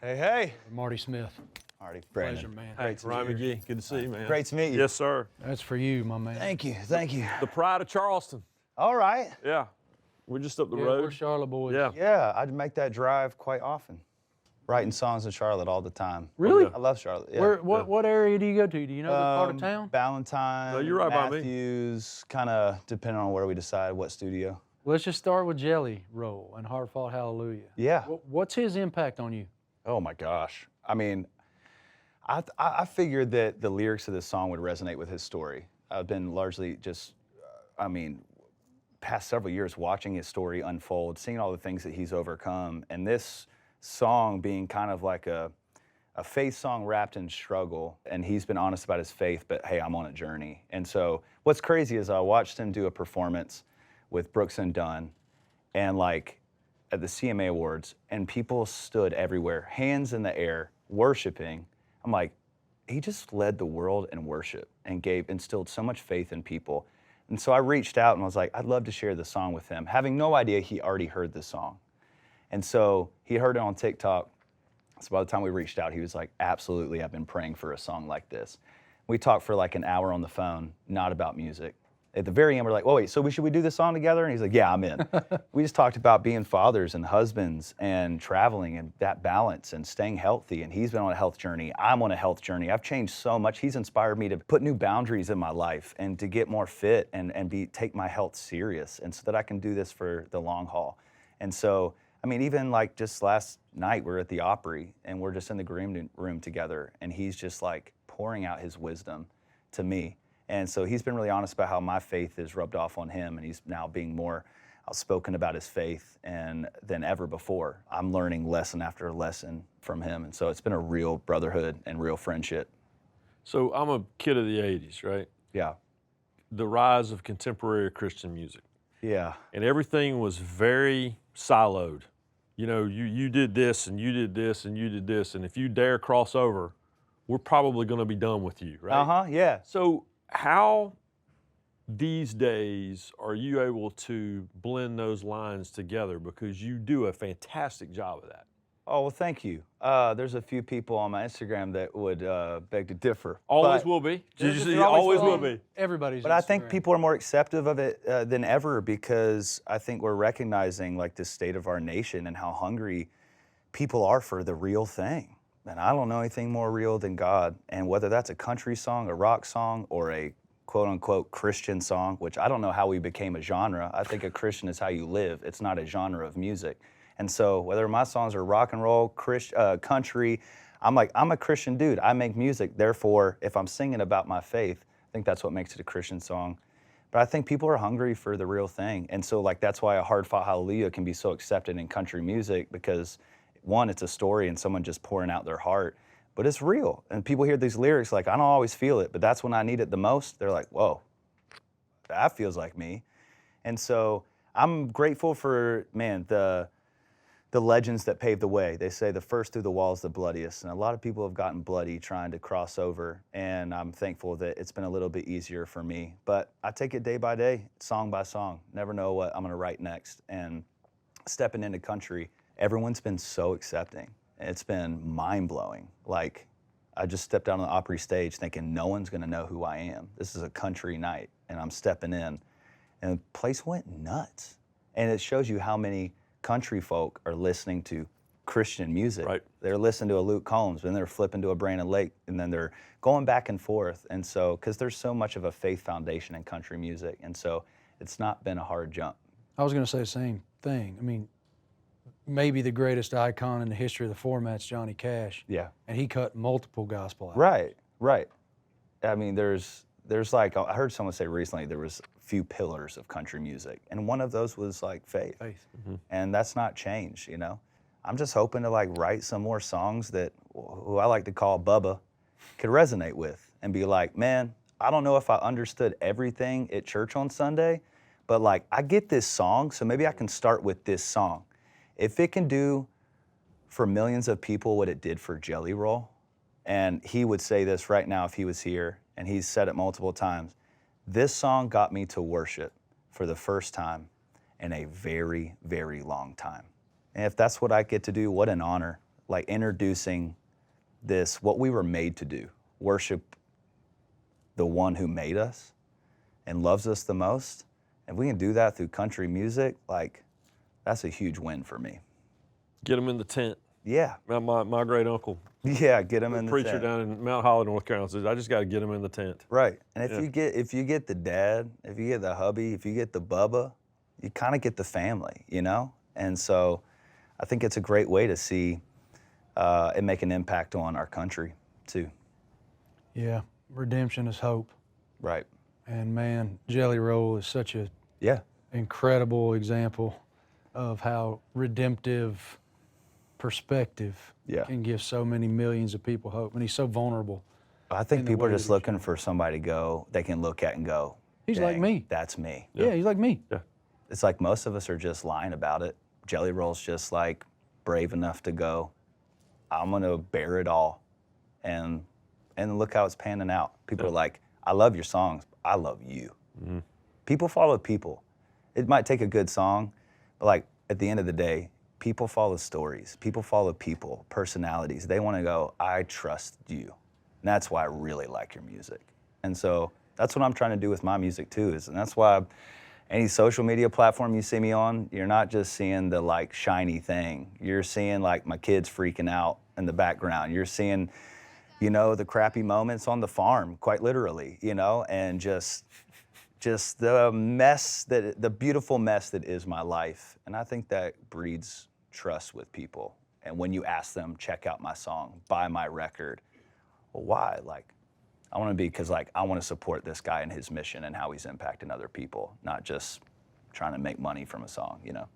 Hey, hey. Marty Smith. Marty, Brandon. Pleasure, man. Hey, Ryan McGee, good to see you, man. Great to meet you. Yes, sir. That's for you, my man. Thank you, thank you. The pride of Charleston. All right. Yeah. We're just up the Yeah, road. we're Charlotte boys. Yeah. Yeah, I'd make that drive quite often. Writing songs in Charlotte all the time. Really? I love Charlotte. Yeah. What area do you go to? Do you know the part of town? Ballantyne, No, you're right by me. Matthews, kind of depending on where we decide what studio. Let's just start with Jelly Roll and Hard Fought Hallelujah. Yeah. What's his impact on you? Oh my gosh. I mean, I figured that the lyrics of this song would resonate with his story. I've been largely just, past several years watching his story unfold, seeing all the things that he's overcome, and this song being kind of like a faith song wrapped in struggle, and he's been honest about his faith, but hey, I'm on a journey. And so what's crazy is I watched him do a performance with Brooks and Dunn, and like at the CMA Awards, and people stood everywhere, hands in the air, worshiping. I'm like, he just led the world in worship and instilled so much faith in people. And so I reached out and was like, I'd love to share the song with him, having no idea he already heard the song. And so he heard it on TikTok. So by the time we reached out, he was like, absolutely, I've been praying for a song like this. We talked for like an hour on the phone, not about music. At the very end, we're like, well, wait, so should we do this song together? And he's like, yeah, I'm in. We just talked about being fathers and husbands and traveling and that balance and staying healthy. And he's been on a health journey. I'm on a health journey. I've changed so much. He's inspired me to put new boundaries in my life and to get more fit and take my health serious, and so that I can do this for the long haul. And so, I mean, even like just last night, we're at the Opry and we're just in the green room together, and he's just like pouring out his wisdom to me. And so he's been really honest about how my faith is rubbed off on him, and he's now being more outspoken about his faith than ever before. I'm learning lesson after lesson from him, and so it's been a real brotherhood and real friendship. So I'm a kid of the 80s, right? Yeah. The rise of contemporary Christian music. Yeah. And everything was very siloed. You know, you did this and you did this and you did this, and if you dare cross over, we're probably going to be done with you, right? Uh-huh, yeah. So how these days are you able to blend those lines together? Because you do a fantastic job of that. Oh, well, thank you. There's a few people on my Instagram that would beg to differ. Always will be. There Always will be. Everybody's. But I think Instagram. people are more acceptive of it than ever, because I think we're recognizing like the state of our nation and how hungry people are for the real thing. And I don't know anything more real than God. And whether that's a country song, a rock song, or a quote unquote Christian song, which I don't know how we became a genre. I think a Christian is how you live. It's not a genre of music. And so whether my songs are rock and roll, country, I'm a Christian dude. I make music. Therefore, if I'm singing about my faith, I think that's what makes it a Christian song. But I think people are hungry for the real thing. And so like that's why a Hard Fought Hallelujah can be so accepted in country music, because one, it's a story and someone just pouring out their heart, but it's real. And people hear these lyrics like, I don't always feel it, but that's when I need it the most. They're like, whoa, that feels like me. And so I'm grateful for, man, the legends that paved the way. They say the first through the wall is the bloodiest. And a lot of people have gotten bloody trying to cross over. And I'm thankful that it's been a little bit easier for me. But I take it day by day, song by song. Never know what I'm gonna write next. And stepping into country, everyone's been so accepting. It's been mind-blowing. Like, I just stepped out on the Opry stage thinking no one's gonna know who I am. This is a country night, and I'm stepping in. And the place went nuts. And it shows you how many country folk are listening to Christian music. Right. They're listening to a Luke Combs, and they're flipping to a Brandon Lake, and then they're going back and forth. And so, because there's so much of a faith foundation in country music, and so it's not been a hard jump. I was going to say the same thing. I mean, maybe the greatest icon in the history of the format's Johnny Cash. Yeah. And he cut multiple gospel albums. Right, right. I mean, there's like, I heard someone say recently there was a few pillars of country music, and one of those was like faith. Mm-hmm. And that's not changed, you know? I'm just hoping to like write some more songs that who I like to call Bubba could resonate with and be like, man, I don't know if I understood everything at church on Sunday, but like I get this song, so maybe I can start with this song. If it can do for millions of people what it did for Jelly Roll, and he would say this right now if he was here, and he's said it multiple times, this song got me to worship for the first time in a very, very long time. And if that's what I get to do, what an honor. like introducing this, what we were made to do, worship the one who made us and loves us the most. If we can do that through country music, like, that's a huge win for me. Get them in the tent. Yeah. My great uncle, Yeah, get them in the preacher tent. down in Mount Holly, North Carolina, says, I just got to get them in the tent. Right. And if Yeah. you get the dad, if you get the hubby, if you get the bubba, you kind of get the family, you know? And so I think it's a great way to see it make an impact on our country too. Yeah, redemption is hope. Right. And man, Jelly Roll is such a Yeah. incredible example of how redemptive perspective Yeah. can give so many millions of people hope. And he's so vulnerable. I think in the people are way just that he's looking for somebody to go, they can look at and go, He's like "Dang, me." That's me. Yeah, he's like me. Yeah. It's like most of us are just lying about it. Jelly Roll's just like brave enough to go, I'm gonna bear it all. And look how it's panning out. People are like, I love your songs, but I love you. Mm-hmm. People follow people. It might take a good song, but like at the end of the day, people follow stories. People follow people, personalities. They wanna go, I trust you. And that's why I really like your music. And so that's what I'm trying to do with my music too, and that's why any social media platform you see me on, you're not just seeing the like shiny thing. You're seeing like my kids freaking out in the background. You're seeing, you know, the crappy moments on the farm, quite literally, you know, and just the mess the beautiful mess that is my life. And I think that breeds trust with people. And when you ask them, check out my song, buy my record, well, why? Like, I want to be, because like I want to support this guy and his mission and how he's impacting other people, not just trying to make money from a song, you know?